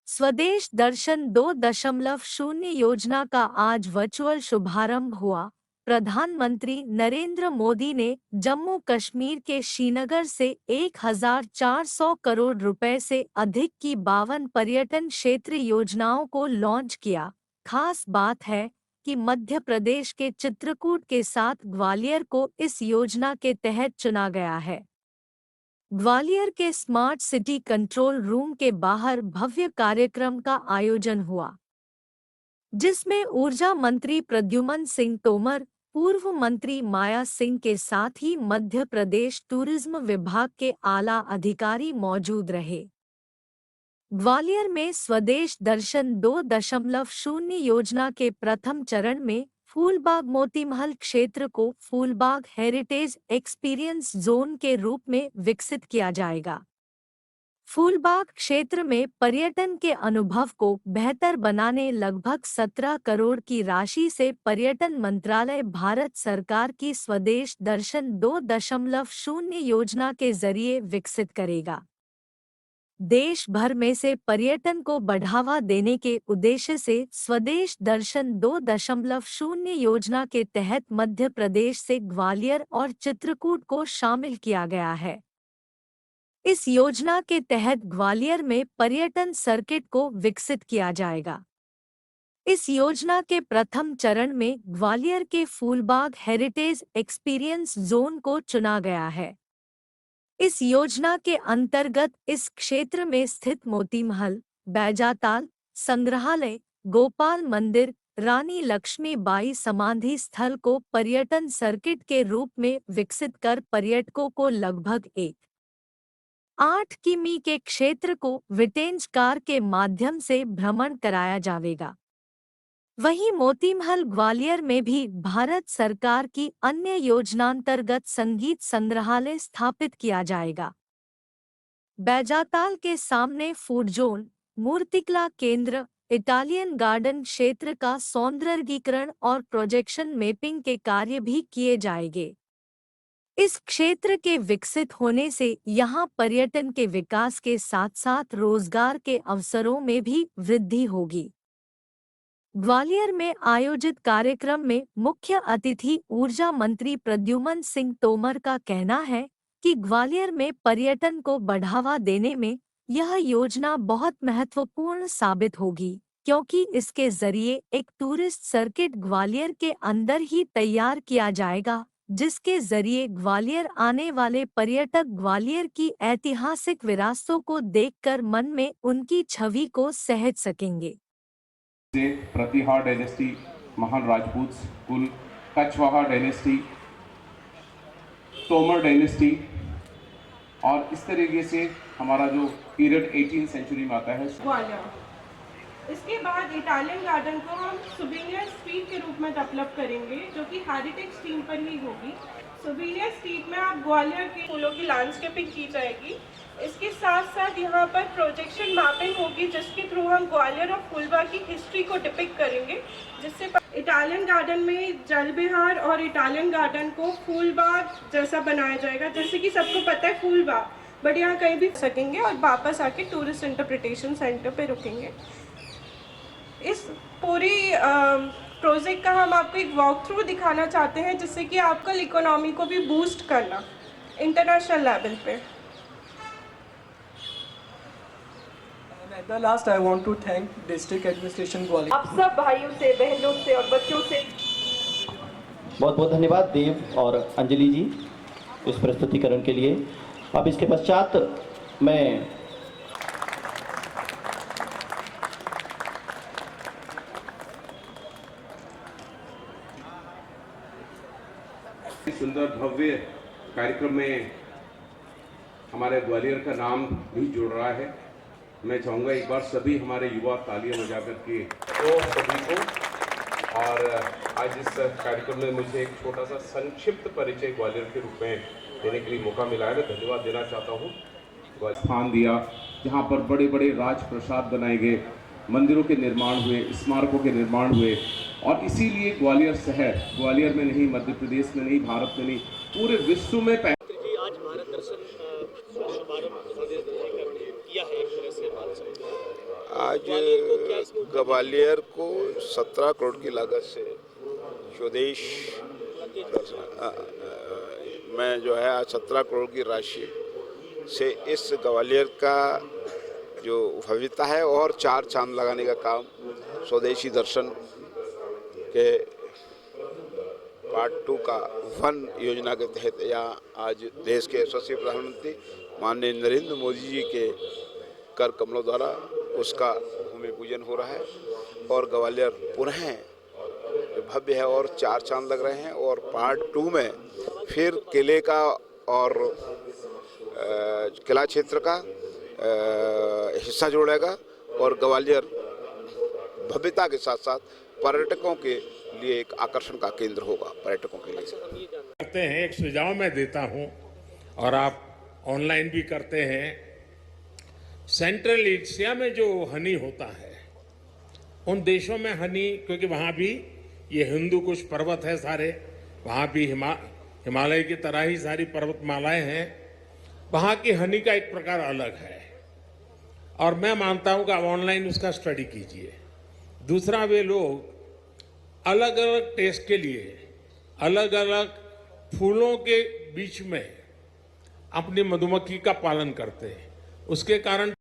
स्वदेश दर्शन 2.0 योजना का आज वर्चुअल शुभारंभ हुआ। प्रधानमंत्री नरेंद्र मोदी ने जम्मू कश्मीर के श्रीनगर से 1400 करोड़ रुपए से अधिक की 52 पर्यटन क्षेत्र योजनाओं को लॉन्च किया। खास बात है कि मध्य प्रदेश के चित्रकूट के साथ ग्वालियर को इस योजना के तहत चुना गया है। ग्वालियर के स्मार्ट सिटी कंट्रोल रूम के बाहर भव्य कार्यक्रम का आयोजन हुआ, जिसमें ऊर्जा मंत्री प्रद्युमन सिंह तोमर, पूर्व मंत्री माया सिंह के साथ ही मध्य प्रदेश टूरिज्म विभाग के आला अधिकारी मौजूद रहे। ग्वालियर में स्वदेश दर्शन 2.0 योजना के प्रथम चरण में फूलबाग मोतीमहल क्षेत्र को फूलबाग हेरिटेज एक्सपीरियंस जोन के रूप में विकसित किया जाएगा। फूलबाग क्षेत्र में पर्यटन के अनुभव को बेहतर बनाने लगभग 17 करोड़ की राशि से पर्यटन मंत्रालय भारत सरकार की स्वदेश दर्शन 2.0 योजना के जरिए विकसित करेगा। देश भर में से पर्यटन को बढ़ावा देने के उद्देश्य से स्वदेश दर्शन 2.0 योजना के तहत मध्य प्रदेश से ग्वालियर और चित्रकूट को शामिल किया गया है। इस योजना के तहत ग्वालियर में पर्यटन सर्किट को विकसित किया जाएगा। इस योजना के प्रथम चरण में ग्वालियर के फूलबाग हेरिटेज एक्सपीरियंस जोन को चुना गया है। इस योजना के अंतर्गत इस क्षेत्र में स्थित मोतीमहल, बैजाताल संग्रहालय, गोपाल मंदिर, रानी लक्ष्मीबाई समाधि स्थल को पर्यटन सर्किट के रूप में विकसित कर पर्यटकों को लगभग 1.8 किमी के क्षेत्र को विटेंज कार के माध्यम से भ्रमण कराया जाएगा। वहीं मोतीमहल ग्वालियर में भी भारत सरकार की अन्य योजनांतर्गत संगीत संग्रहालय स्थापित किया जाएगा। बैजाताल के सामने फूड जोन, मूर्तिकला केंद्र, इटालियन गार्डन क्षेत्र का सौंदर्यीकरण और प्रोजेक्शन मैपिंग के कार्य भी किए जाएंगे। इस क्षेत्र के विकसित होने से यहां पर्यटन के विकास के साथ साथ रोजगार के अवसरों में भी वृद्धि होगी। ग्वालियर में आयोजित कार्यक्रम में मुख्य अतिथि ऊर्जा मंत्री प्रद्युमन सिंह तोमर का कहना है कि ग्वालियर में पर्यटन को बढ़ावा देने में यह योजना बहुत महत्वपूर्ण साबित होगी, क्योंकि इसके जरिए एक टूरिस्ट सर्किट ग्वालियर के अंदर ही तैयार किया जाएगा, जिसके जरिए ग्वालियर आने वाले पर्यटक ग्वालियर की ऐतिहासिक विरासतों को देखकर मन में उनकी छवि को सहज सकेंगे। प्रतिहार डायनेस्टी, महान राजपूत कुल, कछवाहा डायनेस्टी, तोमर डायनेस्टी और इस तरीके से हमारा जो पीरियड 18वीं सेंचुरी में आता है। इसके बाद इटालियन गार्डन को हम सुवेनियर स्ट्रीट के रूप में डेवलप करेंगे, जो कि हेरिटेज थीम पर ही होगी। सुवेनियर स्ट्रीट में आप ग्वालियर के फूलों की लैंडस्केपिंग की जाएगी। इसके साथ साथ यहाँ पर प्रोजेक्शन मैपिंग होगी, जिसके थ्रू हम ग्वालियर और फूलबाग की हिस्ट्री को डिपिक्ट करेंगे, जिससे इटालियन गार्डन में जल विहार और इटालियन गार्डन को फूलबाग जैसा बनाया जाएगा। जैसे कि सबको पता है फूलबाग, बट यहाँ कहीं भी सकेंगे और वापस आके टूरिस्ट इंटरप्रिटेशन सेंटर पे रुकेंगे। इस पूरी प्रोजेक्ट का हम आपको एक वॉक थ्रू दिखाना चाहते हैं, जिससे कि आपका इकोनॉमी को भी बूस्ट करना इंटरनेशनल लेवल पे। At the last, I want to thank District Administration Gwalior. आप सब भाइयों से, बहनों से और बच्चों से बहुत बहुत धन्यवाद देव और अंजलि जी इस प्रस्तुतिकरण के लिए। अब इसके पश्चात मैं सुंदर भव्य कार्यक्रम में हमारे ग्वालियर का नाम भी जुड़ रहा है। मैं चाहूँगा एक बार सभी हमारे युवा तालियां बजा करके तो सभी को। और आज इस कार्यक्रम में मुझे एक छोटा सा संक्षिप्त परिचय ग्वालियर के रूप में देने के लिए मौका मिला है। मैं धन्यवाद देना चाहता हूँ। स्थान दिया जहाँ पर बड़े बड़े राजप्रसाद बनाए गए, मंदिरों के निर्माण हुए, स्मारकों के निर्माण हुए, और इसीलिए ग्वालियर शहर, ग्वालियर में नहीं, मध्य प्रदेश में नहीं, भारत में नहीं, पूरे विश्व में आज भारत दर्शन शुभारंभ किया है एक तरह से। आज ग्वालियर को 17 करोड़ की लागत से स्वदेश में जो है आज 17 करोड़ की राशि से इस ग्वालियर का जो भव्यता है और 4 चांद लगाने का काम स्वदेशी दर्शन के पार्ट 2 का वन योजना के तहत यहाँ आज देश के यशस्वी प्रधानमंत्री माननीय नरेंद्र मोदी जी के कर कमलों द्वारा उसका भूमि पूजन हो रहा है और ग्वालियर पुनः भव्य है और 4 चांद लग रहे हैं। और पार्ट 2 में फिर किले का और किला क्षेत्र का हिस्सा जोड़ेगा और ग्वालियर भव्यता के साथ साथ पर्यटकों के लिए एक आकर्षण का केंद्र होगा पर्यटकों के लिए। करते हैं, एक सुझाव मैं देता हूं और आप ऑनलाइन भी करते हैं। सेंट्रल एशिया में जो हनी होता है उन देशों में हनी, क्योंकि वहां भी ये हिंदू कुश पर्वत है सारे, वहां भी हिमालय की तरह ही सारी पर्वतमालाएं हैं, वहां की हनी का एक प्रकार अलग है और मैं मानता हूं कि आप ऑनलाइन उसका स्टडी कीजिए। दूसरा, वे लोग अलग अलग टेस्ट के लिए अलग अलग फूलों के बीच में अपनी मधुमक्खी का पालन करते हैं, उसके कारण